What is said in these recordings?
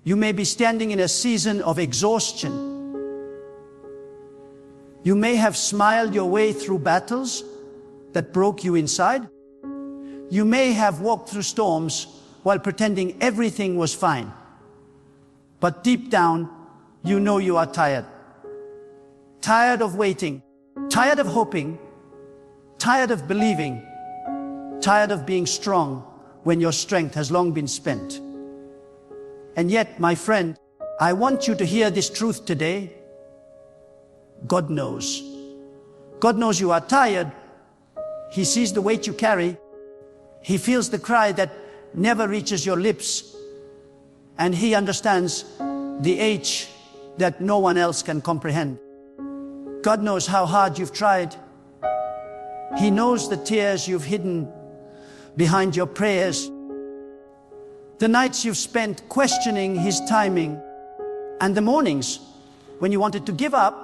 You may be standing in a season of exhaustion. You may have smiled your way through battles that broke you inside. You may have walked through storms while pretending everything was fine. But deep down, you know you are tired. Tired of waiting, tired of hoping, tired of believing, tired of being strong when your strength has long been spent. And yet, my friend, I want you to hear this truth today. God knows. God knows you are tired. He sees the weight you carry. He feels the cry that never reaches your lips. And He understands the ache that no one else can comprehend. God knows how hard you've tried. He knows the tears you've hidden behind your prayers, the nights you've spent questioning His timing, and the mornings when you wanted to give up,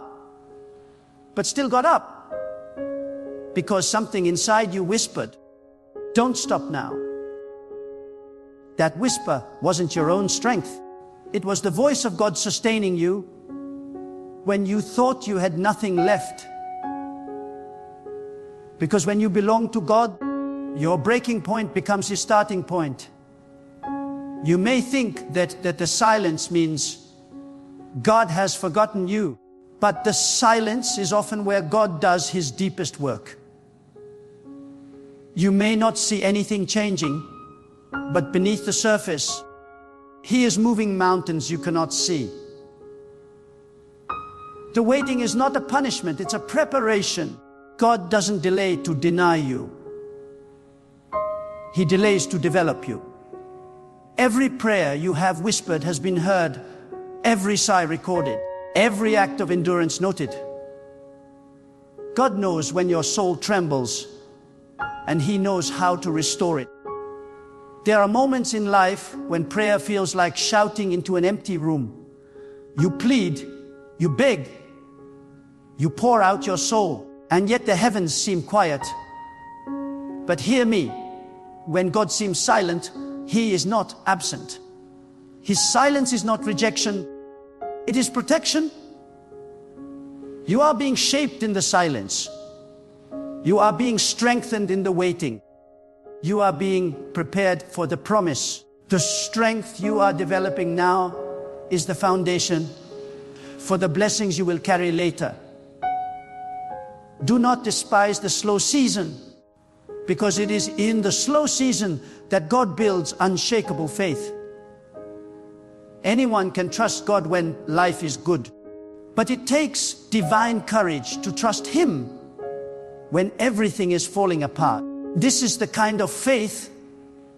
but still got up, because something inside you whispered, "Don't stop now." That whisper wasn't your own strength. It was the voice of God sustaining you when you thought you had nothing left. Because when you belong to God, your breaking point becomes His starting point. You may think that the silence means God has forgotten you, but the silence is often where God does His deepest work. You may not see anything changing, but beneath the surface, He is moving mountains you cannot see. The waiting is not a punishment, it's a preparation. God doesn't delay to deny you. He delays to develop you. Every prayer you have whispered has been heard, every sigh recorded, every act of endurance noted. God knows when your soul trembles, and He knows how to restore it. There are moments in life when prayer feels like shouting into an empty room. You plead, you beg, you pour out your soul, and yet the heavens seem quiet. But hear me, when God seems silent, He is not absent. His silence is not rejection, it is protection. You are being shaped in the silence. You are being strengthened in the waiting. You are being prepared for the promise. The strength you are developing now is the foundation for the blessings you will carry later. Do not despise the slow season, because it is in the slow season that God builds unshakable faith. Anyone can trust God when life is good, but it takes divine courage to trust Him when everything is falling apart. This is the kind of faith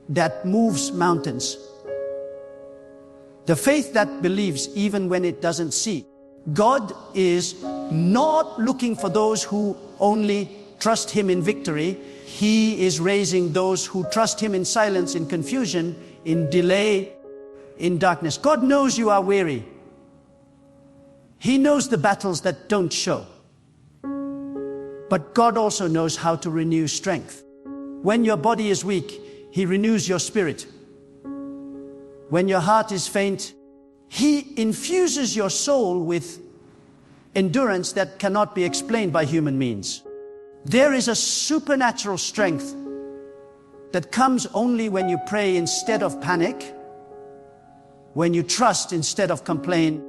that moves mountains. The faith that believes even when it doesn't see. God is not looking for those who only trust Him in victory. He is raising those who trust Him in silence, in confusion, in delay, in darkness. God knows you are weary. He knows the battles that don't show. But God also knows how to renew strength. When your body is weak, He renews your spirit. When your heart is faint, He infuses your soul with endurance that cannot be explained by human means. There is a supernatural strength that comes only when you pray instead of panic, when you trust instead of complain,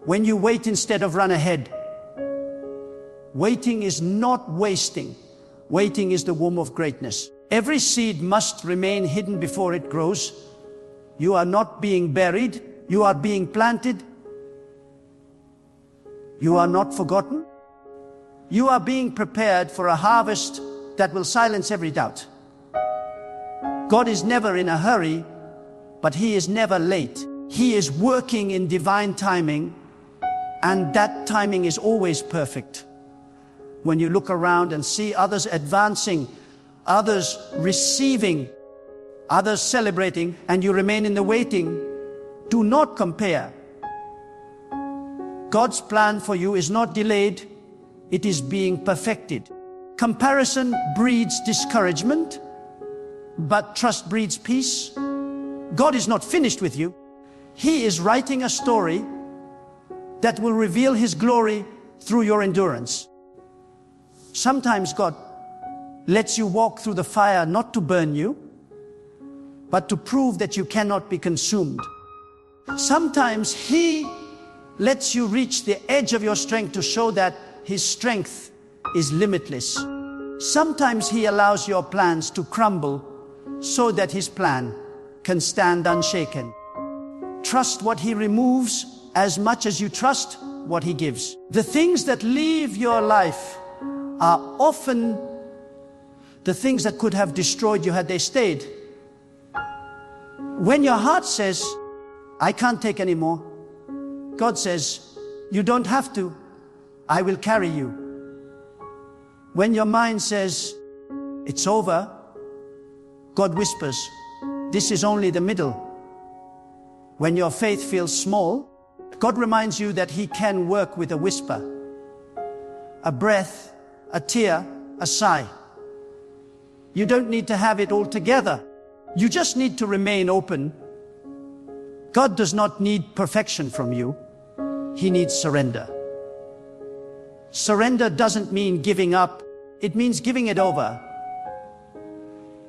when you wait instead of run ahead. Waiting is not wasting. Waiting is the womb of greatness. Every seed must remain hidden before it grows. You are not being buried. You are being planted. You are not forgotten. You are being prepared for a harvest that will silence every doubt. God is never in a hurry, but He is never late. He is working in divine timing, and that timing is always perfect. When you look around and see others advancing, others receiving, others celebrating, and you remain in the waiting, do not compare. God's plan for you is not delayed, it is being perfected. Comparison breeds discouragement, but trust breeds peace. God is not finished with you. He is writing a story that will reveal His glory through your endurance. Sometimes God lets you walk through the fire not to burn you, but to prove that you cannot be consumed. Sometimes He lets you reach the edge of your strength to show that His strength is limitless. Sometimes He allows your plans to crumble so that His plan can stand unshaken. Trust what He removes as much as you trust what He gives. The things that leave your life are often the things that could have destroyed you had they stayed. When your heart says, I can't take any more, God says, you don't have to, I will carry you. When your mind says, it's over, God whispers, this is only the middle. When your faith feels small, God reminds you that He can work with a whisper, a breath, a tear, a sigh. You don't need to have it all together. You just need to remain open. God does not need perfection from you. He needs surrender. Surrender doesn't mean giving up. It means giving it over.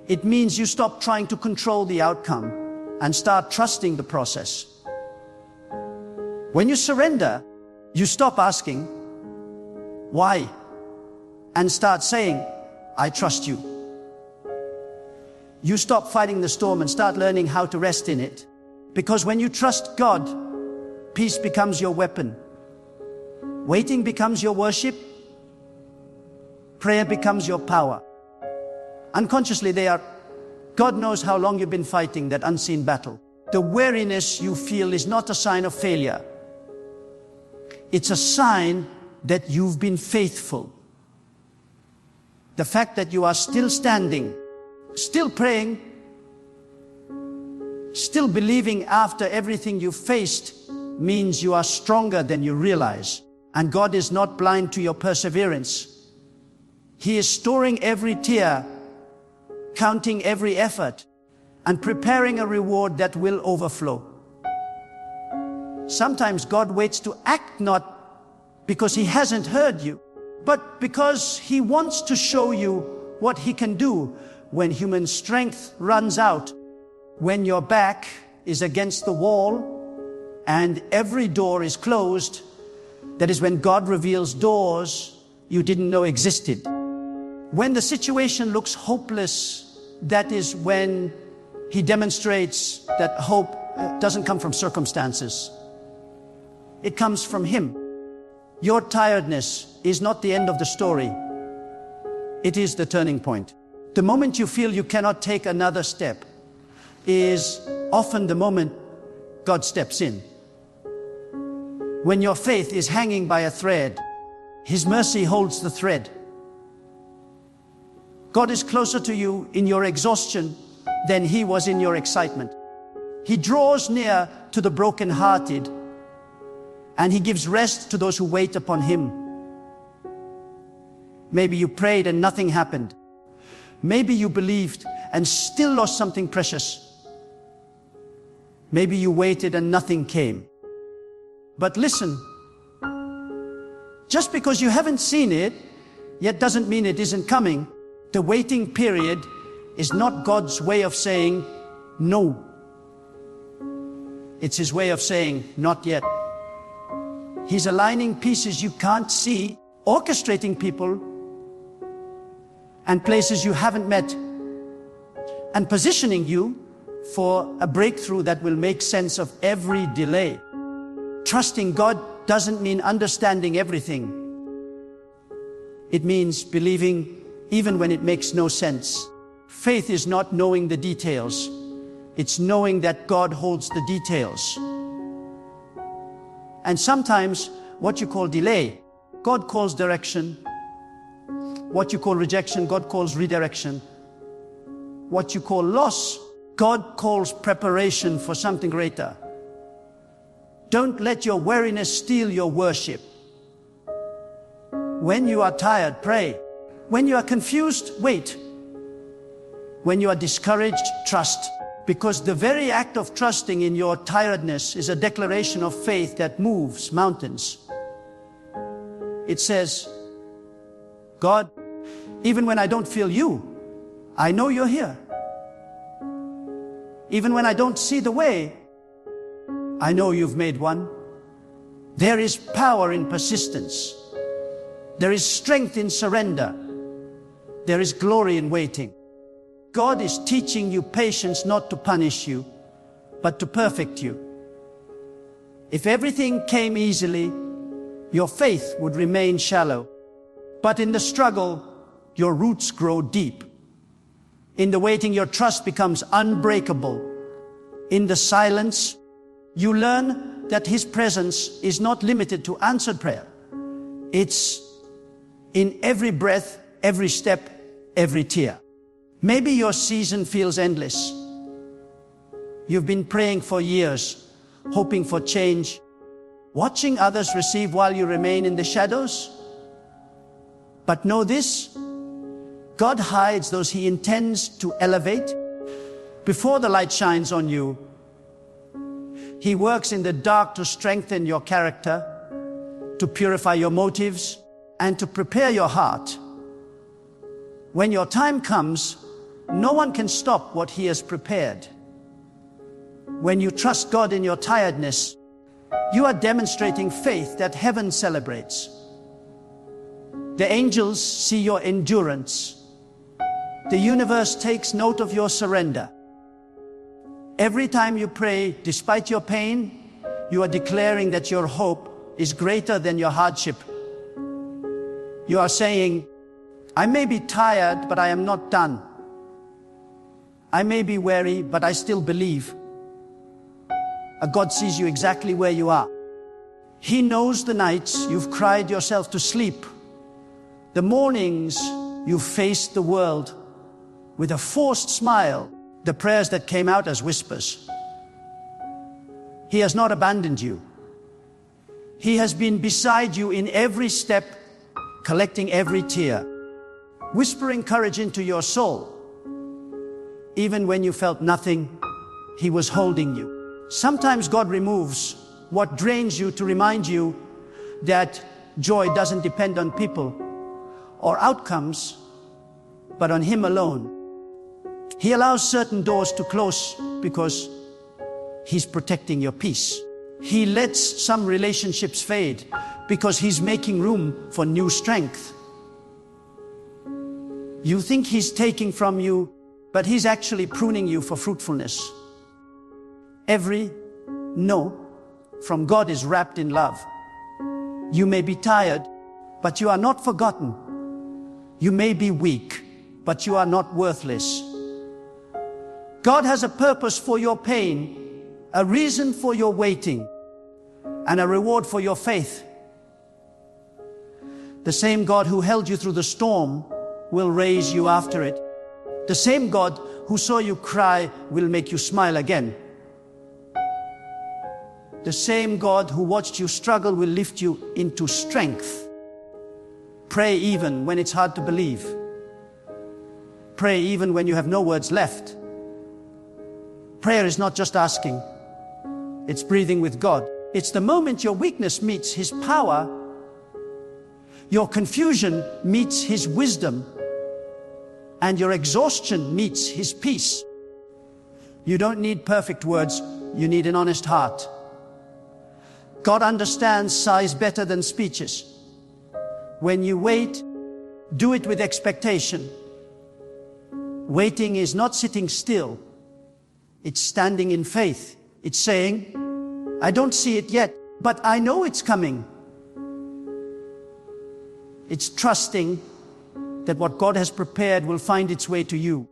It means you stop trying to control the outcome and start trusting the process. When you surrender, you stop asking, why? And start saying, I trust you. You stop fighting the storm and start learning how to rest in it. Because when you trust God, peace becomes your weapon. Waiting becomes your worship. Prayer becomes your power. Unconsciously, God knows how long you've been fighting that unseen battle. The weariness you feel is not a sign of failure. It's a sign that you've been faithful. The fact that you are still standing, still praying, still believing after everything you faced means you are stronger than you realize. And God is not blind to your perseverance. He is storing every tear, counting every effort, and preparing a reward that will overflow. Sometimes God waits to act not because He hasn't heard you, but because He wants to show you what He can do when human strength runs out, when your back is against the wall and every door is closed. That is when God reveals doors you didn't know existed. When the situation looks hopeless, that is when He demonstrates that hope doesn't come from circumstances. It comes from Him. Your tiredness is not the end of the story. It is the turning point. The moment you feel you cannot take another step is often the moment God steps in. When your faith is hanging by a thread, His mercy holds the thread. God is closer to you in your exhaustion than He was in your excitement. He draws near to the brokenhearted, and He gives rest to those who wait upon Him. Maybe you prayed and nothing happened. Maybe you believed and still lost something precious. Maybe you waited and nothing came. But listen, just because you haven't seen it, yet doesn't mean it isn't coming. The waiting period is not God's way of saying no. It's His way of saying not yet. He's aligning pieces you can't see, orchestrating people and places you haven't met, and positioning you for a breakthrough that will make sense of every delay. Trusting God doesn't mean understanding everything. It means believing even when it makes no sense. Faith is not knowing the details. It's knowing that God holds the details. And sometimes what you call delay, God calls direction. What you call rejection, God calls redirection. What you call loss, God calls preparation for something greater. Don't let your weariness steal your worship. When you are tired, pray. When you are confused, wait. When you are discouraged, trust. Because the very act of trusting in your tiredness is a declaration of faith that moves mountains. It says, God, even when I don't feel you, I know you're here. Even when I don't see the way, I know you've made one. There is power in persistence. There is strength in surrender. There is glory in waiting. God is teaching you patience not to punish you, but to perfect you. If everything came easily, your faith would remain shallow. But in the struggle, your roots grow deep. In the waiting, your trust becomes unbreakable. In the silence, you learn that His presence is not limited to answered prayer. It's in every breath, every step, every tear. Maybe your season feels endless. You've been praying for years, hoping for change, watching others receive while you remain in the shadows. But know this, God hides those He intends to elevate. Before the light shines on you, He works in the dark to strengthen your character, to purify your motives, and to prepare your heart. When your time comes, no one can stop what He has prepared. When you trust God in your tiredness, you are demonstrating faith that heaven celebrates. The angels see your endurance. The universe takes note of your surrender. Every time you pray, despite your pain, you are declaring that your hope is greater than your hardship. You are saying, I may be tired, but I am not done. I may be weary, but I still believe. God sees you exactly where you are. He knows the nights you've cried yourself to sleep, the mornings you faced the world with a forced smile, the prayers that came out as whispers. He has not abandoned you. He has been beside you in every step, collecting every tear, whispering courage into your soul. Even when you felt nothing, He was holding you. Sometimes God removes what drains you to remind you that joy doesn't depend on people or outcomes, but on Him alone. He allows certain doors to close because He's protecting your peace. He lets some relationships fade because He's making room for new strength. You think He's taking from you, but He's actually pruning you for fruitfulness. Every no from God is wrapped in love. You may be tired, but you are not forgotten. You may be weak, but you are not worthless. God has a purpose for your pain, a reason for your waiting, and a reward for your faith. The same God who held you through the storm will raise you after it. The same God who saw you cry will make you smile again. The same God who watched you struggle will lift you into strength. Pray even when it's hard to believe. Pray even when you have no words left. Prayer is not just asking. It's breathing with God. It's the moment your weakness meets His power, your confusion meets His wisdom, and your exhaustion meets His peace. You don't need perfect words, you need an honest heart. God understands sighs better than speeches. When you wait, do it with expectation. Waiting is not sitting still. It's standing in faith. It's saying, I don't see it yet, but I know it's coming. It's trusting that what God has prepared will find its way to you.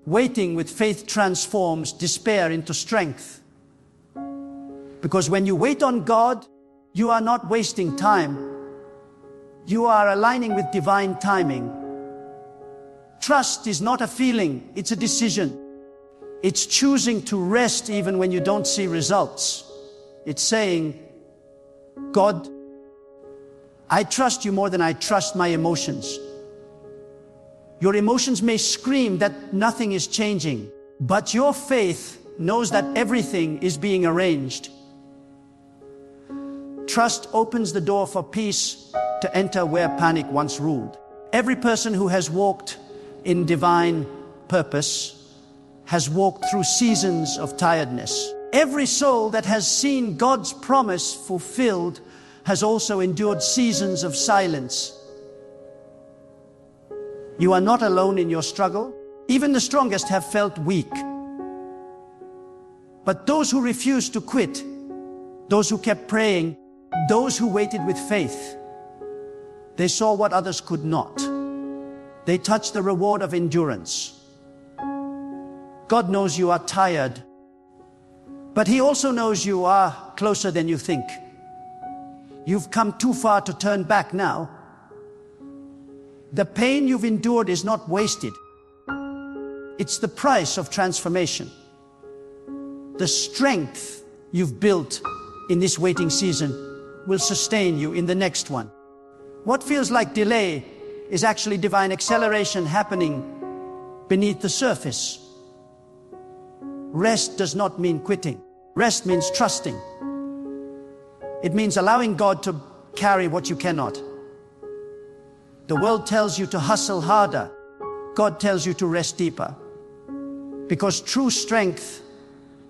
Waiting with faith transforms despair into strength. Because when you wait on God, you are not wasting time. You are aligning with divine timing. Trust is not a feeling, it's a decision. It's choosing to rest even when you don't see results. It's saying, God, I trust you more than I trust my emotions. Your emotions may scream that nothing is changing, but your faith knows that everything is being arranged. Trust opens the door for peace to enter where panic once ruled. Every person who has walked in divine purpose has walked through seasons of tiredness. Every soul that has seen God's promise fulfilled has also endured seasons of silence. You are not alone in your struggle. Even the strongest have felt weak. But those who refused to quit, those who kept praying, those who waited with faith, they saw what others could not. They touched the reward of endurance. God knows you are tired, but He also knows you are closer than you think. You've come too far to turn back now. The pain you've endured is not wasted. It's the price of transformation. The strength you've built in this waiting season will sustain you in the next one. What feels like delay is actually divine acceleration happening beneath the surface. Rest does not mean quitting. Rest means trusting. It means allowing God to carry what you cannot. The world tells you to hustle harder. God tells you to rest deeper. Because true strength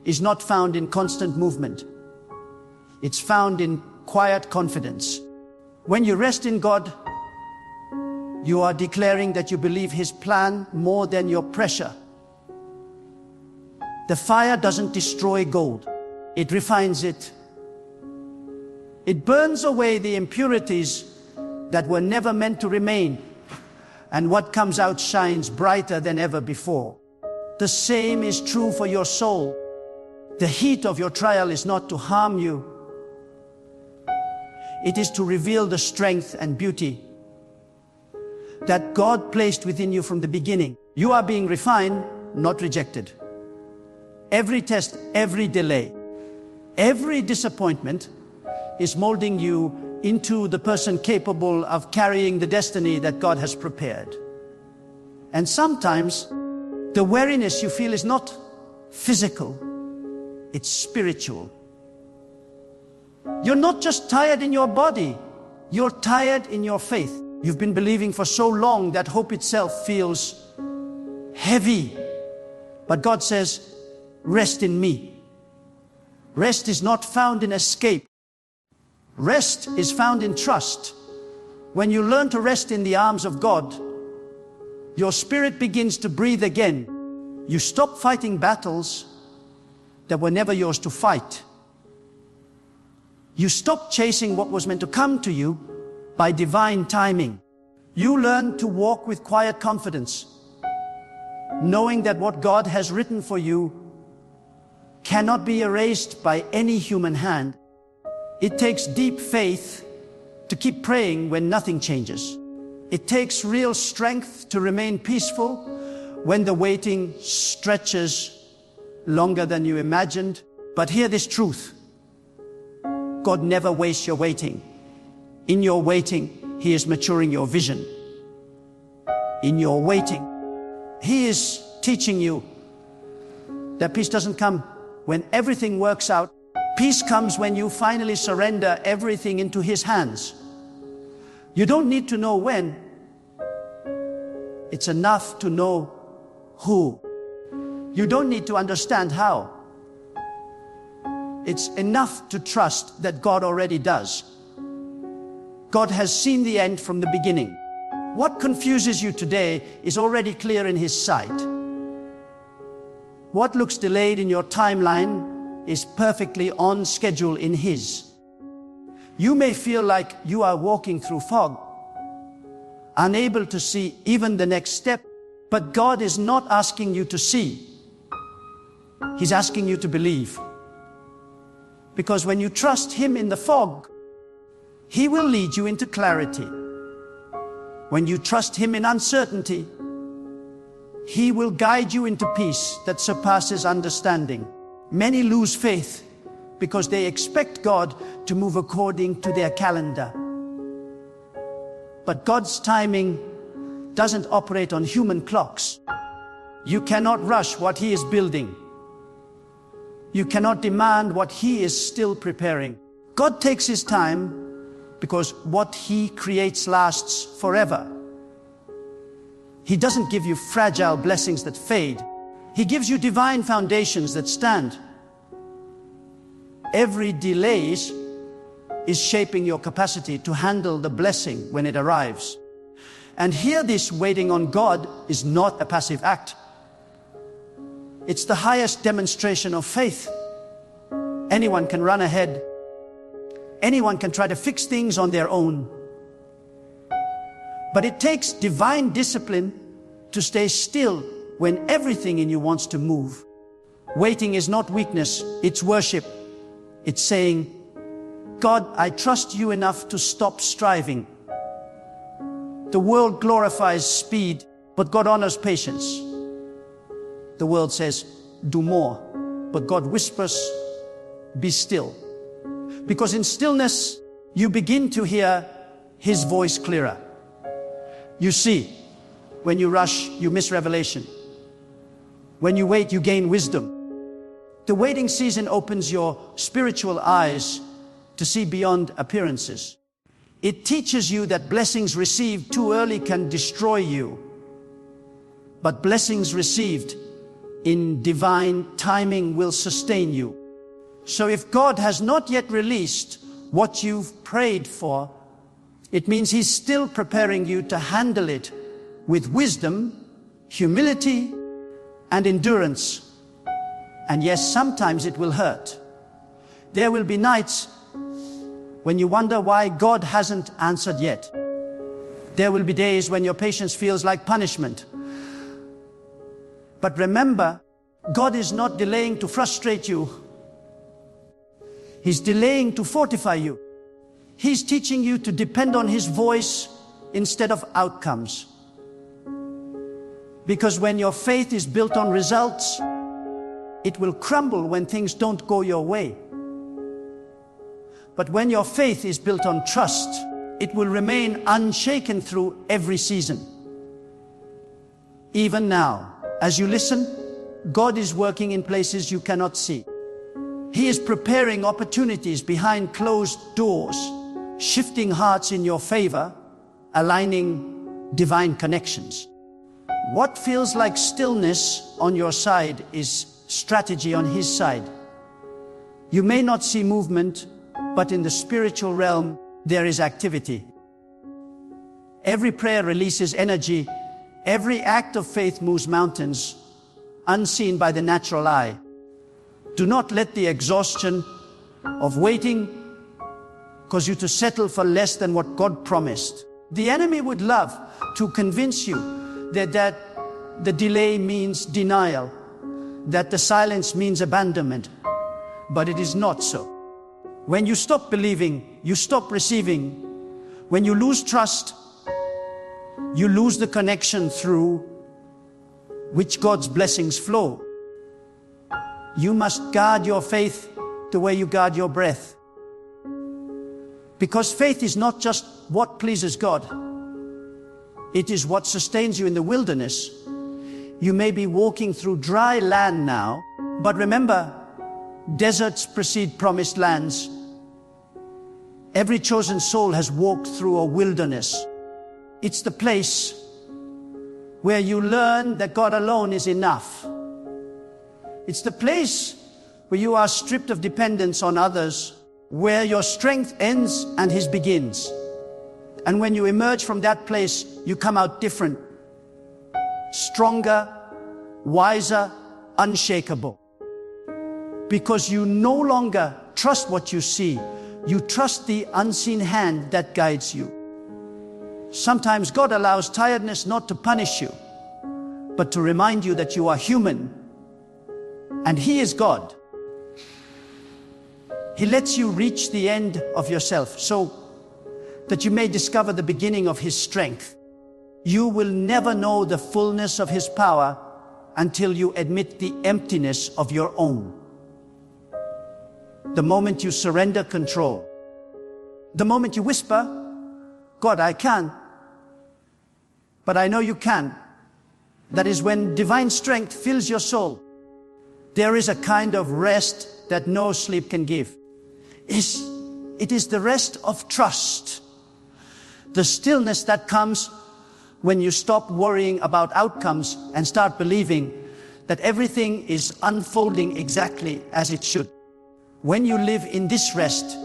is not found in constant movement. It's found in quiet confidence. When you rest in God, you are declaring that you believe His plan more than your pressure. The fire doesn't destroy gold. It refines it. It burns away the impurities that were never meant to remain, and what comes out shines brighter than ever before. The same is true for your soul. The heat of your trial is not to harm you. It is to reveal the strength and beauty that God placed within you from the beginning. You are being refined, not rejected. Every test, every delay, every disappointment is molding you into the person capable of carrying the destiny that God has prepared. And sometimes the weariness you feel is not physical, it's spiritual. You're not just tired in your body, you're tired in your faith. You've been believing for so long that hope itself feels heavy. But God says, rest in me. Rest is not found in escape. Rest is found in trust. When you learn to rest in the arms of God, your spirit begins to breathe again. You stop fighting battles that were never yours to fight. You stop chasing what was meant to come to you by divine timing. You learn to walk with quiet confidence, knowing that what God has written for you cannot be erased by any human hand. It takes deep faith to keep praying when nothing changes. It takes real strength to remain peaceful when the waiting stretches longer than you imagined. But hear this truth. God never wastes your waiting. In your waiting, He is maturing your vision. In your waiting, He is teaching you that peace doesn't come when everything works out. Peace comes when you finally surrender everything into His hands. You don't need to know when. It's enough to know who. You don't need to understand how. It's enough to trust that God already does. God has seen the end from the beginning. What confuses you today is already clear in His sight. What looks delayed in your timeline is perfectly on schedule in His. You may feel like you are walking through fog, unable to see even the next step, but God is not asking you to see. He's asking you to believe. Because when you trust Him in the fog, He will lead you into clarity. When you trust Him in uncertainty, He will guide you into peace that surpasses understanding. Many lose faith because they expect God to move according to their calendar. But God's timing doesn't operate on human clocks. You cannot rush what He is building. You cannot demand what He is still preparing. God takes His time because what He creates lasts forever. He doesn't give you fragile blessings that fade. He gives you divine foundations that stand. Every delay is shaping your capacity to handle the blessing when it arrives. And here, this waiting on God is not a passive act. It's the highest demonstration of faith. Anyone can run ahead. Anyone can try to fix things on their own. But it takes divine discipline to stay still when everything in you wants to move. Waiting is not weakness, it's worship. It's saying, God, I trust you enough to stop striving. The world glorifies speed, but God honors patience. The world says, do more, but God whispers, be still. Because in stillness, you begin to hear His voice clearer. You see, when you rush, you miss revelation. When you wait, you gain wisdom. The waiting season opens your spiritual eyes to see beyond appearances. It teaches you that blessings received too early can destroy you. But blessings received in divine timing will sustain you. So if God has not yet released what you've prayed for, it means He's still preparing you to handle it with wisdom, humility, and endurance. And yes, sometimes it will hurt. There will be nights when you wonder why God hasn't answered yet. There will be days when your patience feels like punishment. But remember, God is not delaying to frustrate you. He's delaying to fortify you. He's teaching you to depend on His voice instead of outcomes. Because when your faith is built on results, it will crumble when things don't go your way. But when your faith is built on trust, it will remain unshaken through every season. Even now, as you listen, God is working in places you cannot see. He is preparing opportunities behind closed doors, shifting hearts in your favor, aligning divine connections. What feels like stillness on your side is strategy on His side. You may not see movement, but in the spiritual realm, there is activity. Every prayer releases energy. Every act of faith moves mountains, unseen by the natural eye. Do not let the exhaustion of waiting cause you to settle for less than what God promised. The enemy would love to convince you that the delay means denial, that the silence means abandonment, but it is not so. When you stop believing, you stop receiving. When you lose trust, you lose the connection through which God's blessings flow. You must guard your faith the way you guard your breath. Because faith is not just what pleases God. It is what sustains you in the wilderness. You may be walking through dry land now, but remember, deserts precede promised lands. Every chosen soul has walked through a wilderness. It's the place where you learn that God alone is enough. It's the place where you are stripped of dependence on others, where your strength ends and His begins. And when you emerge from that place, you come out different, stronger, wiser, unshakable. Because you no longer trust what you see, you trust the unseen hand that guides you. Sometimes God allows tiredness not to punish you, but to remind you that you are human, and He is God. He lets you reach the end of yourself so that you may discover the beginning of His strength. You will never know the fullness of His power until you admit the emptiness of your own. The moment you surrender control, the moment you whisper, God, I can, but I know you can. That is when divine strength fills your soul. There is a kind of rest that no sleep can give. It is the rest of trust. The stillness that comes when you stop worrying about outcomes and start believing that everything is unfolding exactly as it should. When you live in this rest,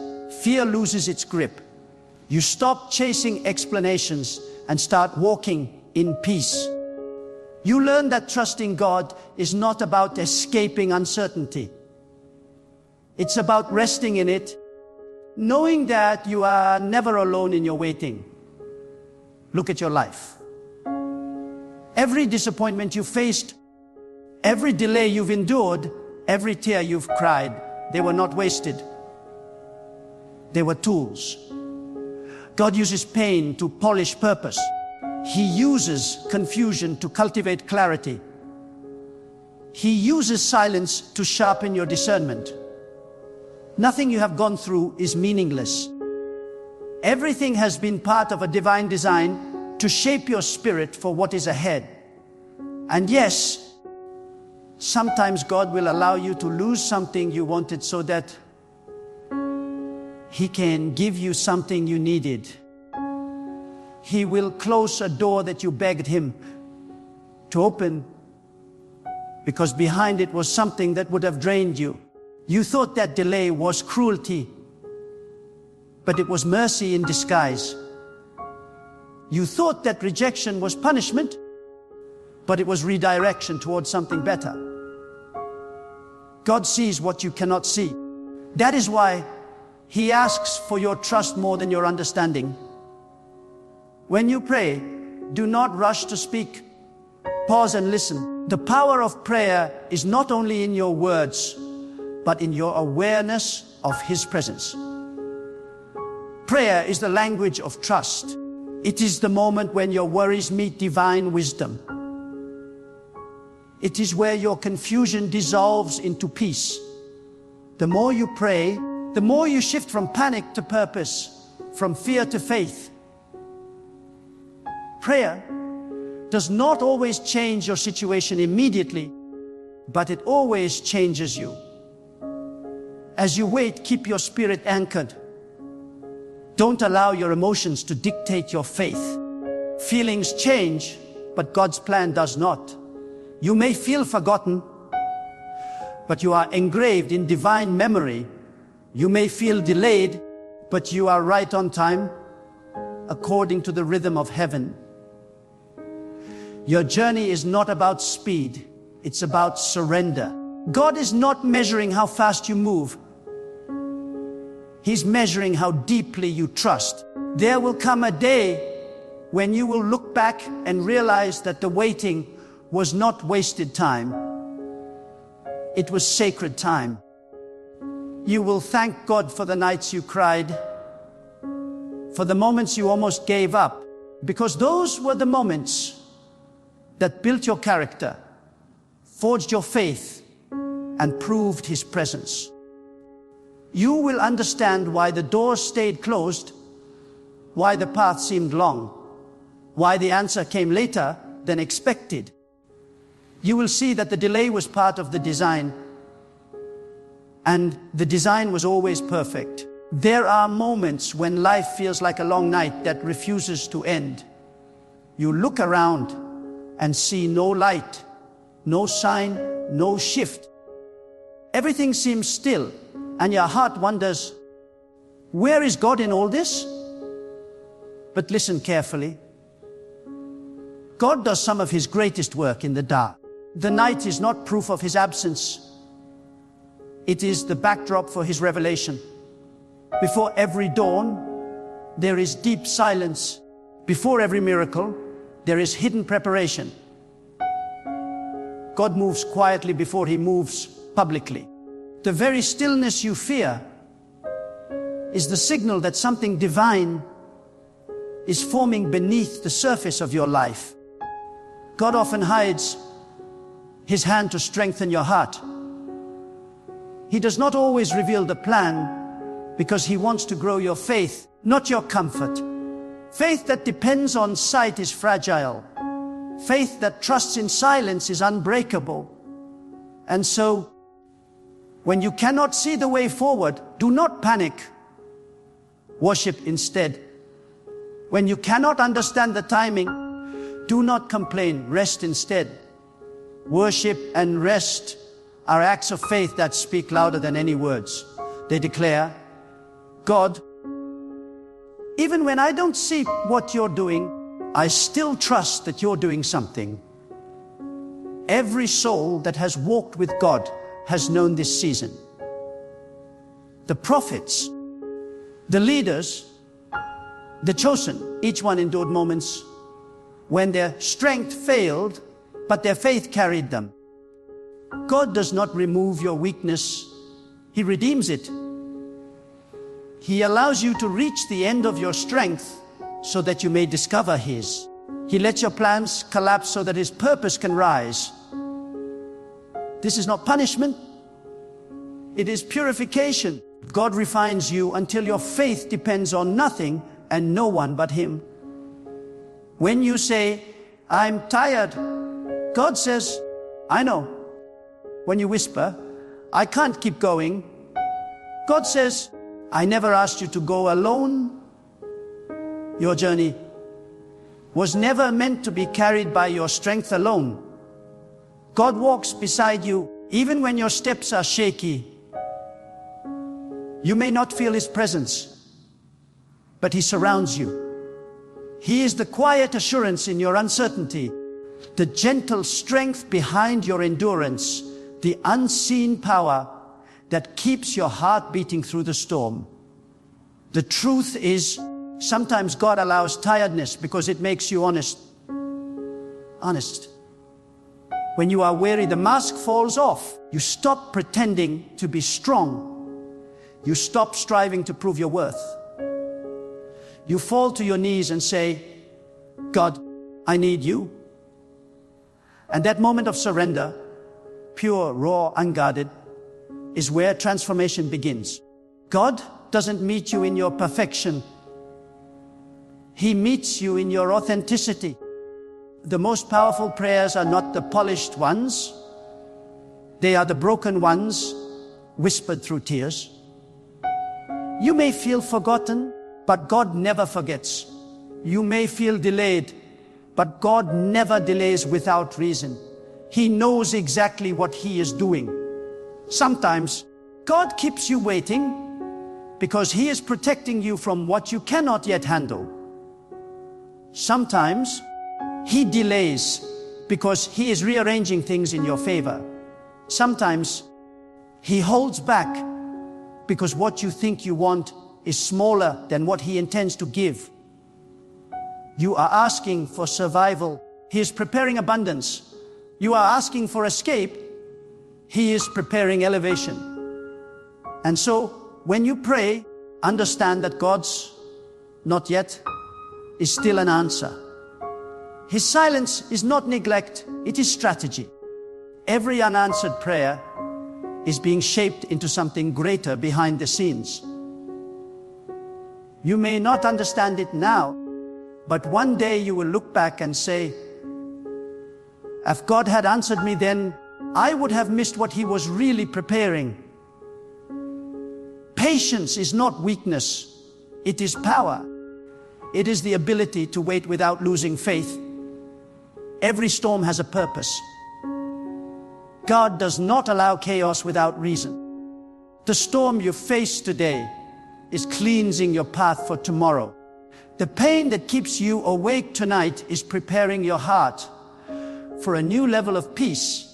fear loses its grip. You stop chasing explanations and start walking in peace. You learn that trusting God is not about escaping uncertainty. It's about resting in it, knowing that you are never alone in your waiting. Look at your life. Every disappointment you faced, every delay you've endured, every tear you've cried, they were not wasted. They were tools. God uses pain to polish purpose. He uses confusion to cultivate clarity. He uses silence to sharpen your discernment. Nothing you have gone through is meaningless. Everything has been part of a divine design to shape your spirit for what is ahead. And yes, sometimes God will allow you to lose something you wanted so that He can give you something you needed. He will close a door that you begged Him to open because behind it was something that would have drained you. You thought that delay was cruelty, but it was mercy in disguise. You thought that rejection was punishment, but it was redirection towards something better. God sees what you cannot see. That is why He asks for your trust more than your understanding. When you pray, do not rush to speak. Pause and listen. The power of prayer is not only in your words, but in your awareness of His presence. Prayer is the language of trust. It is the moment when your worries meet divine wisdom. It is where your confusion dissolves into peace. The more you pray, the more you shift from panic to purpose, from fear to faith. Prayer does not always change your situation immediately, but it always changes you. As you wait, keep your spirit anchored. Don't allow your emotions to dictate your faith. Feelings change, but God's plan does not. You may feel forgotten, but you are engraved in divine memory. You may feel delayed, but you are right on time, according to the rhythm of heaven. Your journey is not about speed, it's about surrender. God is not measuring how fast you move. He's measuring how deeply you trust. There will come a day when you will look back and realize that the waiting was not wasted time. It was sacred time. You will thank God for the nights you cried, for the moments you almost gave up, because those were the moments that built your character, forged your faith, and proved His presence. You will understand why the door stayed closed, why the path seemed long, why the answer came later than expected. You will see that the delay was part of the design, and the design was always perfect. There are moments when life feels like a long night that refuses to end. You look around and see no light, no sign, no shift. Everything seems still, and your heart wonders, where is God in all this? But listen carefully. God does some of His greatest work in the dark. The night is not proof of His absence. It is the backdrop for His revelation. Before every dawn, there is deep silence. Before every miracle, there is hidden preparation. God moves quietly before He moves publicly. The very stillness you fear is the signal that something divine is forming beneath the surface of your life. God often hides His hand to strengthen your heart. He does not always reveal the plan because He wants to grow your faith, not your comfort. Faith that depends on sight is fragile. Faith that trusts in silence is unbreakable. And so, when you cannot see the way forward, do not panic. Worship instead. When you cannot understand the timing, do not complain. Rest instead. Worship and rest are acts of faith that speak louder than any words. They declare, God, even when I don't see what you're doing, I still trust that you're doing something. Every soul that has walked with God has known this season. The prophets, the leaders, the chosen, each one endured moments when their strength failed, but their faith carried them. God does not remove your weakness. He redeems it. He allows you to reach the end of your strength so that you may discover His. He lets your plans collapse so that His purpose can rise. This is not punishment. It is purification. God refines you until your faith depends on nothing and no one but Him. When you say, I'm tired, God says, I know. When you whisper, I can't keep going, God says, I never asked you to go alone. Your journey was never meant to be carried by your strength alone. God walks beside you even when your steps are shaky. You may not feel His presence, but He surrounds you. He is the quiet assurance in your uncertainty, the gentle strength behind your endurance, the unseen power that keeps your heart beating through the storm. The truth is, sometimes God allows tiredness because it makes you honest. Honest. When you are weary, the mask falls off. You stop pretending to be strong. You stop striving to prove your worth. You fall to your knees and say, God, I need you. And that moment of surrender, pure, raw, unguarded, is where transformation begins. God doesn't meet you in your perfection. He meets you in your authenticity. The most powerful prayers are not the polished ones. They are the broken ones, whispered through tears. You may feel forgotten, but God never forgets. You may feel delayed, but God never delays without reason. He knows exactly what He is doing. Sometimes God keeps you waiting because He is protecting you from what you cannot yet handle. Sometimes He delays because He is rearranging things in your favor. Sometimes He holds back because what you think you want is smaller than what He intends to give. You are asking for survival. He is preparing abundance. You are asking for escape. He is preparing elevation. And so, when you pray, understand that God's not yet is still an answer. His silence is not neglect, it is strategy. Every unanswered prayer is being shaped into something greater behind the scenes. You may not understand it now, but one day you will look back and say, if God had answered me then, I would have missed what He was really preparing. Patience is not weakness, it is power. It is the ability to wait without losing faith. Every storm has a purpose. God does not allow chaos without reason. The storm you face today is cleansing your path for tomorrow. The pain that keeps you awake tonight is preparing your heart for a new level of peace.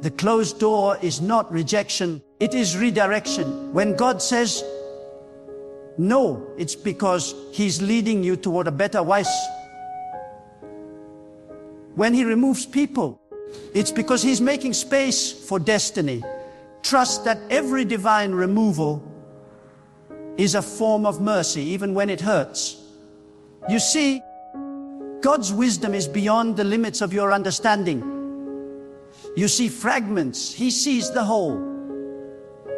The closed door is not rejection, it is redirection. When God says no, it's because He's leading you toward a better voice. When He removes people, it's because He's making space for destiny. Trust that every divine removal is a form of mercy, even when it hurts. You see, God's wisdom is beyond the limits of your understanding. You see fragments, He sees the whole.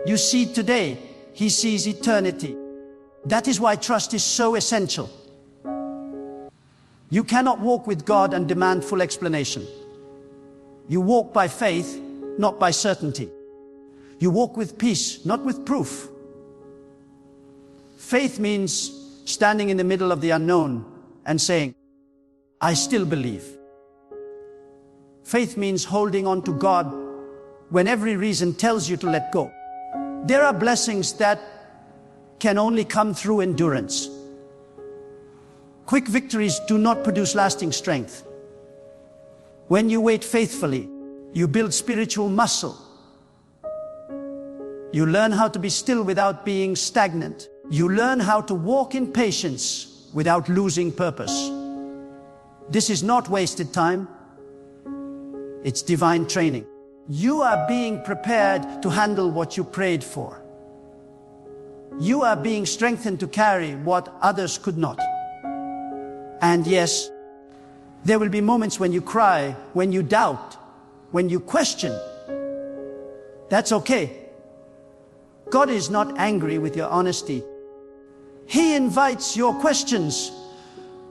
You see today, He sees eternity. That is why trust is so essential. You cannot walk with God and demand full explanation. You walk by faith, not by certainty. You walk with peace, not with proof. Faith means standing in the middle of the unknown and saying, I still believe. Faith means holding on to God when every reason tells you to let go. There are blessings that can only come through endurance. Quick victories do not produce lasting strength. When you wait faithfully, you build spiritual muscle. You learn how to be still without being stagnant. You learn how to walk in patience without losing purpose. This is not wasted time. It's divine training. You are being prepared to handle what you prayed for. You are being strengthened to carry what others could not. And yes, there will be moments when you cry, when you doubt, when you question. That's okay. God is not angry with your honesty. He invites your questions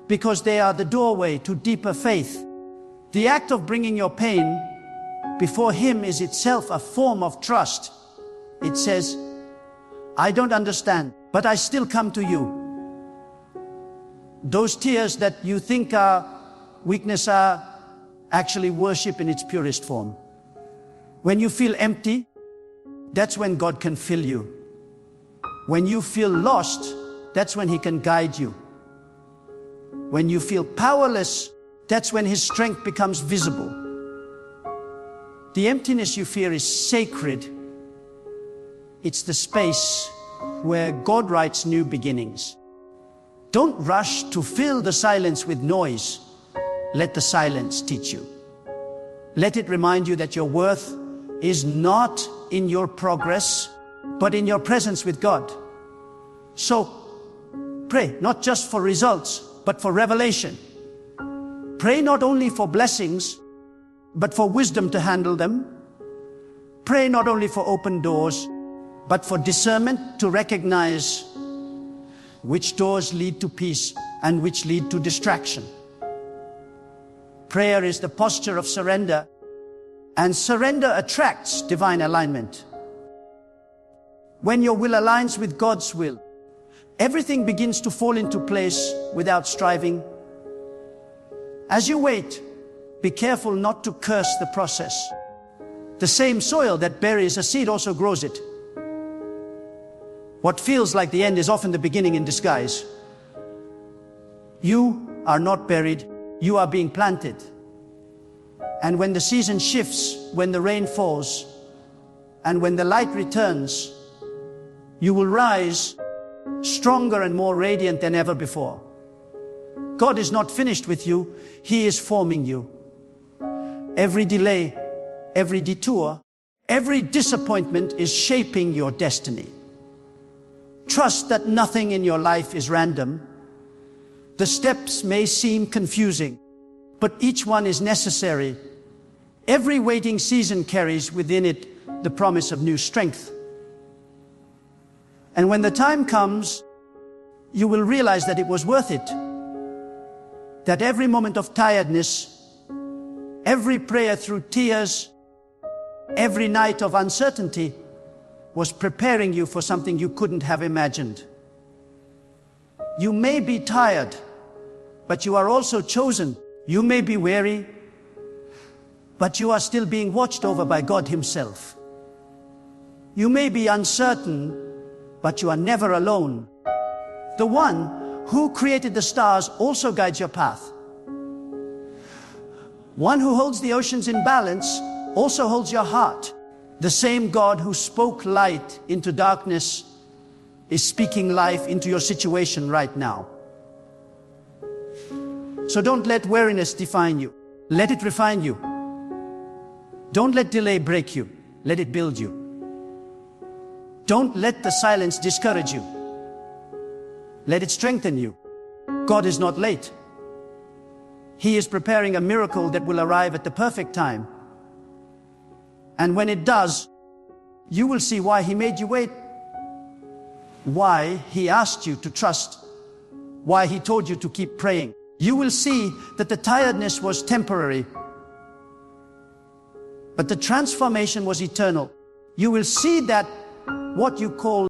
because they are the doorway to deeper faith. The act of bringing your pain before Him is itself a form of trust. It says, I don't understand, but I still come to you. Those tears that you think are weakness are actually worship in its purest form. When you feel empty, that's when God can fill you. When you feel lost, that's when He can guide you. When you feel powerless, that's when His strength becomes visible. The emptiness you fear is sacred. It's the space where God writes new beginnings. Don't rush to fill the silence with noise. Let the silence teach you. Let it remind you that your worth is not in your progress, but in your presence with God. So, pray not just for results, but for revelation. Pray not only for blessings, but for wisdom to handle them. Pray not only for open doors, but for discernment to recognize which doors lead to peace and which lead to distraction. Prayer is the posture of surrender, and surrender attracts divine alignment. When your will aligns with God's will, everything begins to fall into place without striving. As you wait, be careful not to curse the process. The same soil that buries a seed also grows it. What feels like the end is often the beginning in disguise. You are not buried, you are being planted. And when the season shifts, when the rain falls, and when the light returns, you will rise stronger and more radiant than ever before. God is not finished with you, He is forming you. Every delay, every detour, every disappointment is shaping your destiny. Trust that nothing in your life is random. The steps may seem confusing, but each one is necessary. Every waiting season carries within it the promise of new strength. And when the time comes, you will realize that it was worth it. That every moment of tiredness, every prayer through tears, every night of uncertainty was preparing you for something you couldn't have imagined. You may be tired, but you are also chosen. You may be weary, but you are still being watched over by God Himself. You may be uncertain, but you are never alone. The one who created the stars also guides your path. One who holds the oceans in balance also holds your heart. The same God who spoke light into darkness is speaking life into your situation right now. So don't let weariness define you. Let it refine you. Don't let delay break you. Let it build you. Don't let the silence discourage you. Let it strengthen you. God is not late. He is preparing a miracle that will arrive at the perfect time. And when it does, you will see why He made you wait, why He asked you to trust, why He told you to keep praying. You will see that the tiredness was temporary, but the transformation was eternal. You will see that what you call